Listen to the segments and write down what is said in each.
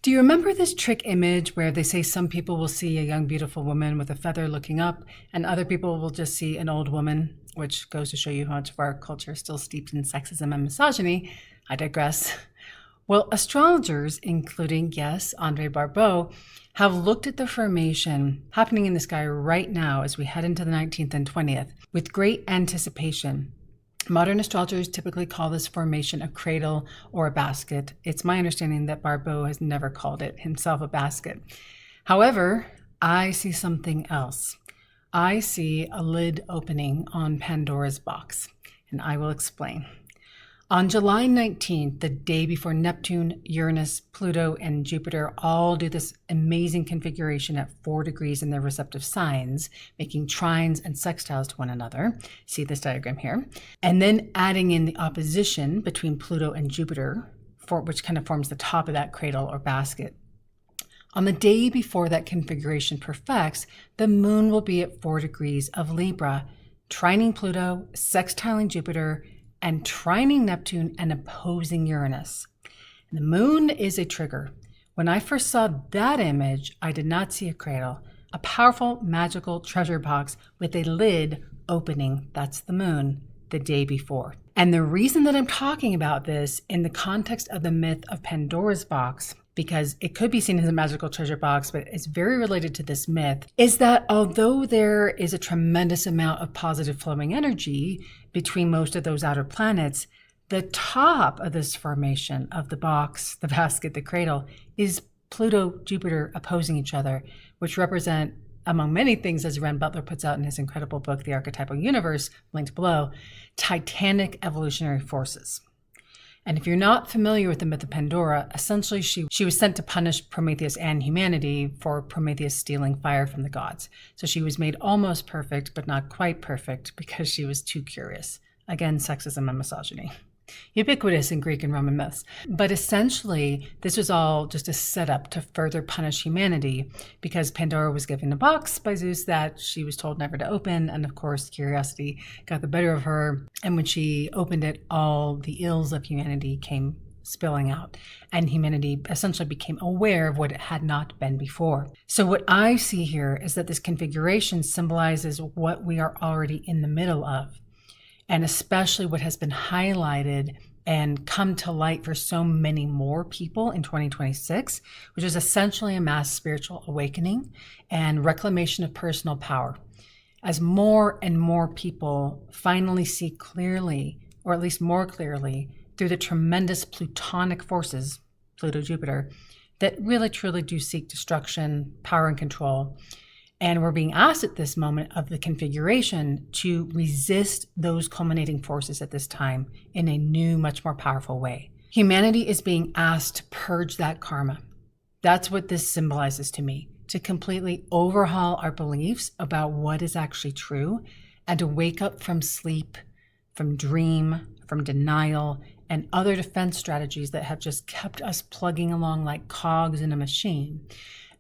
Do you remember this trick image where they say some people will see a young, beautiful woman with a feather looking up, and other people will just see an old woman, which goes to show you how much of our culture is still steeped in sexism and misogyny? I digress. Well, astrologers, including, yes, Andre Barbault, have looked at the formation happening in the sky right now as we head into the 19th and 20th with great anticipation. Modern astrologers typically call this formation a cradle or a basket. It's my understanding that Barbault has never called it himself a basket. However, I see something else. I see a lid opening on Pandora's box, and I will explain. On July 19th, the day before Neptune, Uranus, Pluto, and Jupiter all do this amazing configuration at 4 degrees in their receptive signs, making trines and sextiles to one another. See this diagram here. And then adding in the opposition between Pluto and Jupiter, which kind of forms the top of that cradle or basket. On the day before that configuration perfects, the moon will be at 4 degrees of Libra, trining Pluto, sextiling Jupiter, and trining Neptune and opposing Uranus. The moon is a trigger. When I first saw that image, I did not see a cradle, a powerful magical treasure box with a lid opening. That's the moon, the day before. And the reason that I'm talking about this in the context of the myth of Pandora's box, because it could be seen as a magical treasure box, but it's very related to this myth, is that although there is a tremendous amount of positive flowing energy between most of those outer planets, the top of this formation of the box, the basket, the cradle, is Pluto, Jupiter opposing each other, which represent, among many things, as Renn Butler puts out in his incredible book, The Archetypal Universe, linked below, titanic evolutionary forces. And if you're not familiar with the myth of Pandora, essentially she was sent to punish Prometheus and humanity for Prometheus stealing fire from the gods. So she was made almost perfect, but not quite perfect because she was too curious. Again, sexism and misogyny. Ubiquitous in Greek and Roman myths. But essentially, this was all just a setup to further punish humanity because Pandora was given a box by Zeus that she was told never to open. And of course, curiosity got the better of her. And when she opened it, all the ills of humanity came spilling out. And humanity essentially became aware of what it had not been before. So what I see here is that this configuration symbolizes what we are already in the middle of. And especially what has been highlighted and come to light for so many more people in 2026, which is essentially a mass spiritual awakening and reclamation of personal power. As more and more people finally see clearly, or at least more clearly, through the tremendous plutonic forces, Pluto, Jupiter, that really truly do seek destruction, power, and control. And we're being asked at this moment of the configuration to resist those culminating forces at this time in a new, much more powerful way. Humanity is being asked to purge that karma. That's what this symbolizes to me, to completely overhaul our beliefs about what is actually true and to wake up from sleep, from dream, from denial, and other defense strategies that have just kept us plugging along like cogs in a machine.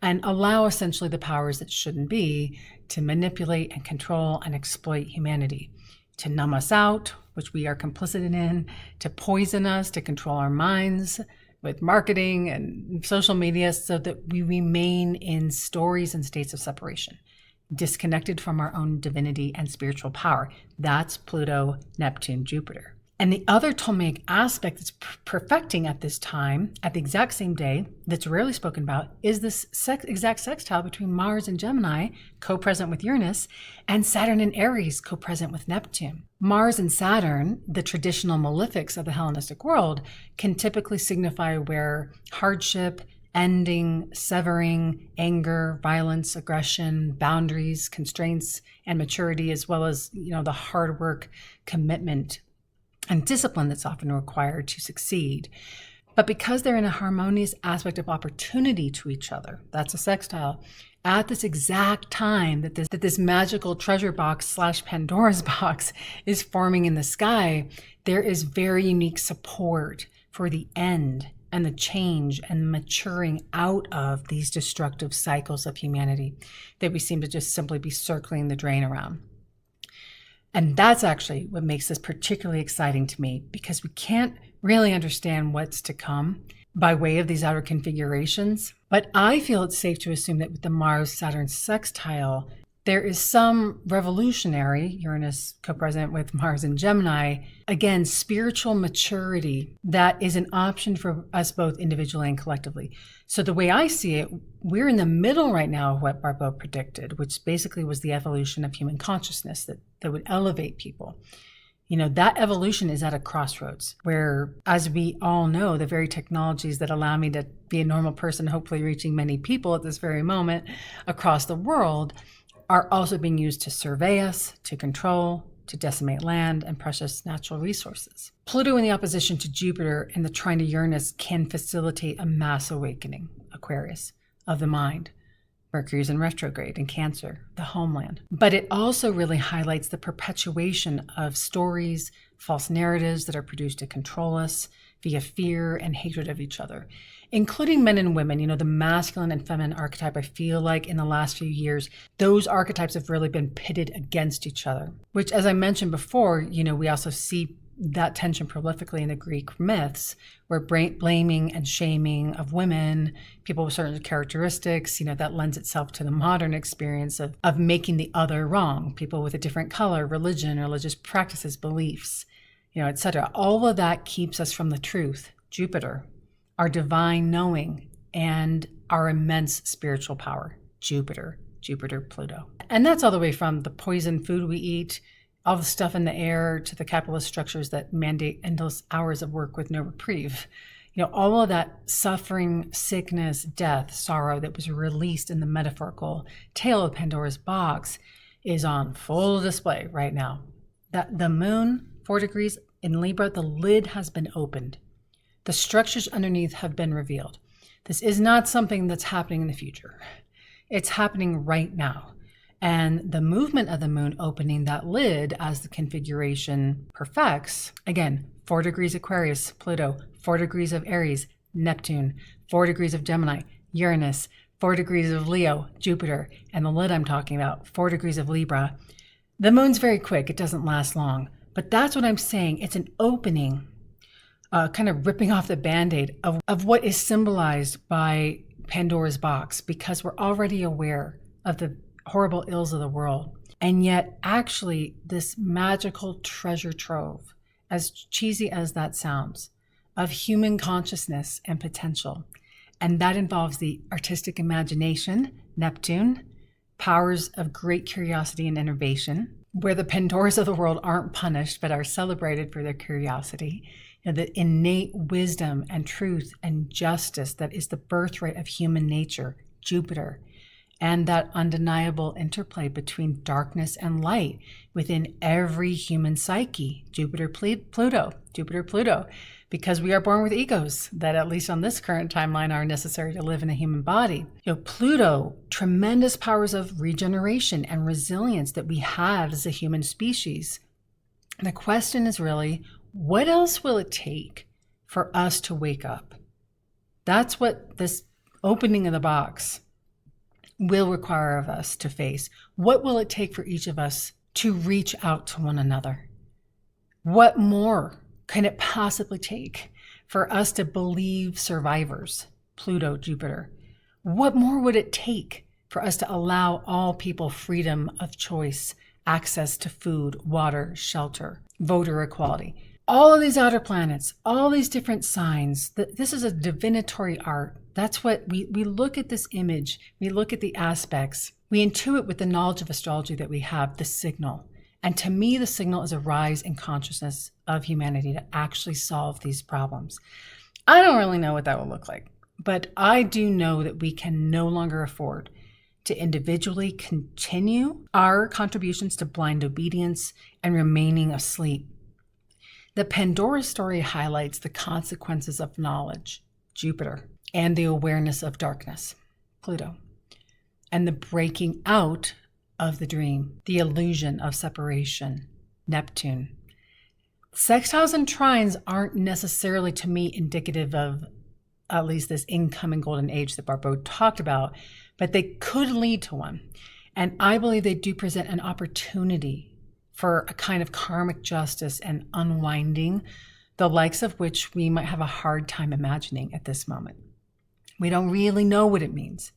And allow essentially the powers that shouldn't be to manipulate and control and exploit humanity, to numb us out, which we are complicit in, to poison us, to control our minds with marketing and social media so that we remain in stories and states of separation, disconnected from our own divinity and spiritual power. That's Pluto, Neptune, Jupiter. And the other Ptolemaic aspect that's perfecting at this time, at the exact same day, that's rarely spoken about, is this exact sextile between Mars and Gemini, co-present with Uranus, and Saturn and Aries, co-present with Neptune. Mars and Saturn, the traditional malefics of the Hellenistic world, can typically signify where hardship, ending, severing, anger, violence, aggression, boundaries, constraints, and maturity, as well as, the hard work, commitment, and discipline that's often required to succeed. But because they're in a harmonious aspect of opportunity to each other, that's a sextile, at this exact time that this magical treasure box / Pandora's box is forming in the sky, there is very unique support for the end and the change and maturing out of these destructive cycles of humanity that we seem to just simply be circling the drain around. And that's actually what makes this particularly exciting to me, because we can't really understand what's to come by way of these outer configurations. But I feel it's safe to assume that with the Mars-Saturn sextile, there is some revolutionary, Uranus co-present with Mars and Gemini, again, spiritual maturity that is an option for us both individually and collectively. So the way I see it, we're in the middle right now of what Barbault predicted, which basically was the evolution of human consciousness that would elevate people. That evolution is at a crossroads where, as we all know, the very technologies that allow me to be a normal person, hopefully reaching many people at this very moment across the world, are also being used to survey us, to control, to decimate land and precious natural resources. Pluto in the opposition to Jupiter and the trine to Uranus can facilitate a mass awakening, Aquarius, of the mind. Mercury's in retrograde in Cancer, the homeland. But it also really highlights the perpetuation of stories, false narratives that are produced to control us via fear and hatred of each other, including men and women. The masculine and feminine archetype, I feel like in the last few years, those archetypes have really been pitted against each other, which, as I mentioned before, we also see that tension prolifically in the Greek myths, where blaming and shaming of women, people with certain characteristics, that lends itself to the modern experience of making the other wrong, people with a different color, religion, religious practices, beliefs, etc. All of that keeps us from the truth, Jupiter, our divine knowing, and our immense spiritual power, Jupiter, Pluto. And that's all the way from the poison food we eat, all the stuff in the air, to the capitalist structures that mandate endless hours of work with no reprieve. All of that suffering, sickness, death, sorrow that was released in the metaphorical tale of Pandora's box is on full display right now. The moon, 4 degrees in Libra, the lid has been opened. The structures underneath have been revealed. This is not something that's happening in the future. It's happening right now. And the movement of the moon opening that lid as the configuration perfects, again, 4 degrees Aquarius, Pluto, 4 degrees of Aries, Neptune, 4 degrees of Gemini, Uranus, 4 degrees of Leo, Jupiter, and the lid I'm talking about, 4 degrees of Libra. The moon's very quick. It doesn't last long. But that's what I'm saying. It's an opening, kind of ripping off the Band-Aid of what is symbolized by Pandora's box, because we're already aware of the horrible ills of the world. And yet, actually, this magical treasure trove, as cheesy as that sounds, of human consciousness and potential. And that involves the artistic imagination, Neptune, powers of great curiosity and innovation, where the Pandoras of the world aren't punished, but are celebrated for their curiosity, the innate wisdom and truth and justice that is the birthright of human nature, Jupiter, and that undeniable interplay between darkness and light within every human psyche, Jupiter, Pluto, because we are born with egos that, at least on this current timeline, are necessary to live in a human body. Pluto, tremendous powers of regeneration and resilience that we have as a human species. The question is really, what else will it take for us to wake up? That's what this opening of the box will require of us to face. What will it take for each of us to reach out to one another? What more can it possibly take for us to believe survivors, Pluto, Jupiter? What more would it take for us to allow all people freedom of choice, access to food, water, shelter, voter equality? All of these outer planets, all these different signs, this is a divinatory art. That's what we look at this image, we look at the aspects, we intuit with the knowledge of astrology that we have, the signal. And to me, the signal is a rise in consciousness of humanity to actually solve these problems. I don't really know what that will look like, but I do know that we can no longer afford to individually continue our contributions to blind obedience and remaining asleep. The Pandora story highlights the consequences of knowledge, Jupiter, and the awareness of darkness, Pluto, and the breaking out of the dream, the illusion of separation, Neptune. Sextiles and trines aren't necessarily, to me, indicative of at least this incoming golden age that Barbault talked about, but they could lead to one. And I believe they do present an opportunity for a kind of karmic justice and unwinding the likes of which we might have a hard time imagining at this moment. We don't really know what it means.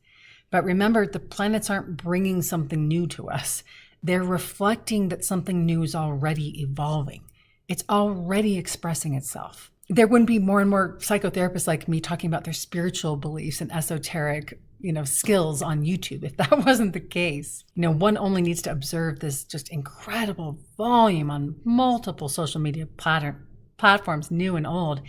But remember, the planets aren't bringing something new to us. They're reflecting that something new is already evolving. It's already expressing itself. There wouldn't be more and more psychotherapists like me talking about their spiritual beliefs and esoteric, skills on YouTube if that wasn't the case. One only needs to observe this just incredible volume on multiple social media platforms, new and old.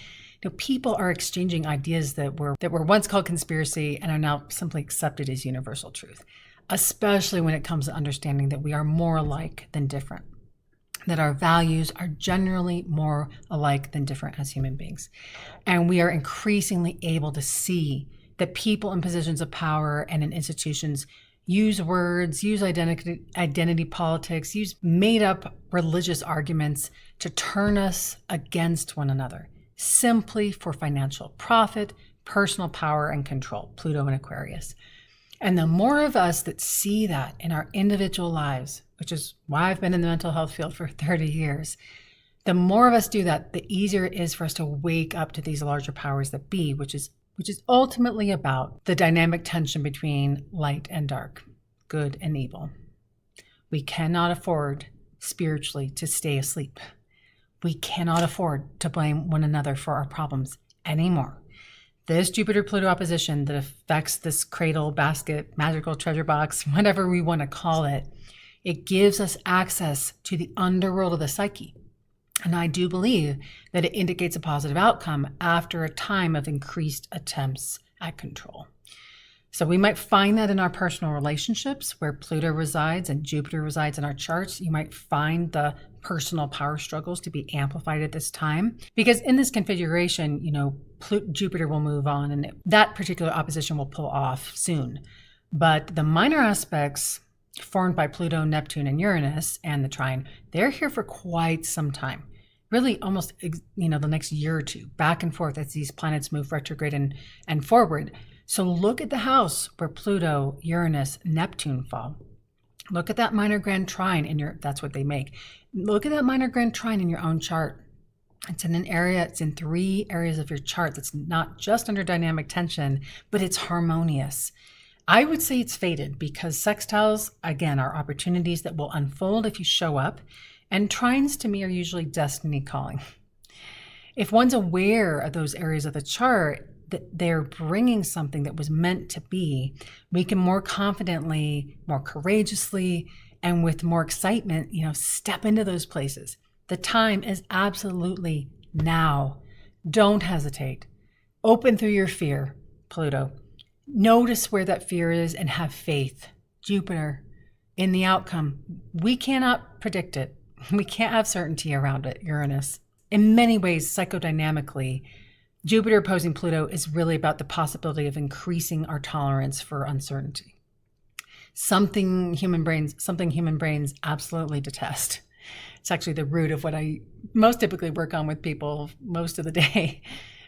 People are exchanging ideas that were once called conspiracy and are now simply accepted as universal truth, especially when it comes to understanding that we are more alike than different, that our values are generally more alike than different as human beings. And we are increasingly able to see that people in positions of power and in institutions use words, use identity politics, use made-up religious arguments to turn us against one another, simply for financial profit, personal power, and control, Pluto and Aquarius. And the more of us that see that in our individual lives, which is why I've been in the mental health field for 30 years, the more of us do that, the easier it is for us to wake up to these larger powers that be, which is ultimately about the dynamic tension between light and dark, good and evil. We cannot afford spiritually to stay asleep. We cannot afford to blame one another for our problems anymore. This Jupiter-Pluto opposition that affects this cradle, basket, magical treasure box, whatever we want to call it, it gives us access to the underworld of the psyche. And I do believe that it indicates a positive outcome after a time of increased attempts at control. So we might find that in our personal relationships where Pluto resides and Jupiter resides in our charts. You might find the personal power struggles to be amplified at this time because in this configuration, Jupiter will move on and that particular opposition will pull off soon. But the minor aspects formed by Pluto, Neptune, and Uranus and the trine, they're here for quite some time. Really almost, the next year or two, back and forth as these planets move retrograde and forward. So look at the house where Pluto, Uranus, Neptune fall. Look at that minor grand trine that's what they make. Look at that minor grand trine in your own chart. It's in 3 areas of your chart that's not just under dynamic tension, but it's harmonious. I would say it's fated because sextiles, again, are opportunities that will unfold if you show up, and trines to me are usually destiny calling. If one's aware of those areas of the chart, that they're bringing something that was meant to be, we can more confidently, more courageously, and with more excitement, step into those places. The time is absolutely now. Don't hesitate. Open through your fear, Pluto. Notice where that fear is and have faith, Jupiter, in the outcome. We cannot predict it. We can't have certainty around it, Uranus. In many ways, psychodynamically, Jupiter opposing Pluto is really about the possibility of increasing our tolerance for uncertainty. Something human brains absolutely detest. It's actually the root of what I most typically work on with people most of the day.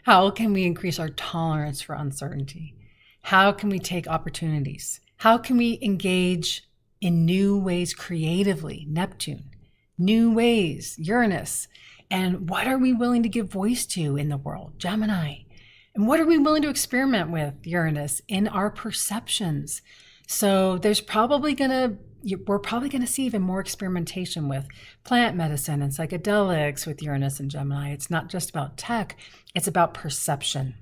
How can we increase our tolerance for uncertainty? How can we take opportunities? How can we engage in new ways creatively? Neptune. New ways, Uranus. And what are we willing to give voice to in the world? Gemini. And what are we willing to experiment with, Uranus, in our perceptions? So we're probably going to see even more experimentation with plant medicine and psychedelics with Uranus and Gemini. It's not just about tech, it's about perception.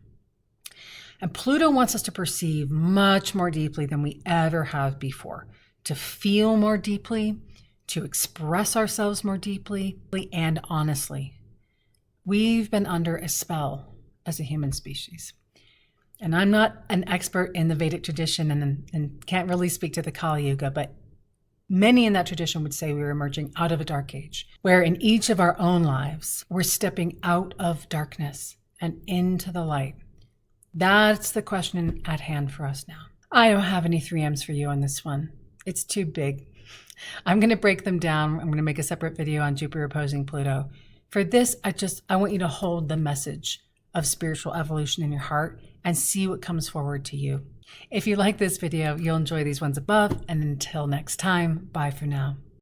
And Pluto wants us to perceive much more deeply than we ever have before, to feel more deeply, to express ourselves more deeply and honestly. We've been under a spell as a human species. And I'm not an expert in the Vedic tradition and can't really speak to the Kali Yuga, but many in that tradition would say we were emerging out of a dark age, where in each of our own lives, we're stepping out of darkness and into the light. That's the question at hand for us now. I don't have any 3Ms for you on this one. It's too big. I'm going to break them down. I'm going to make a separate video on Jupiter opposing Pluto. For this, I want you to hold the message of spiritual evolution in your heart and see what comes forward to you. If you like this video, you'll enjoy these ones above. And until next time, bye for now.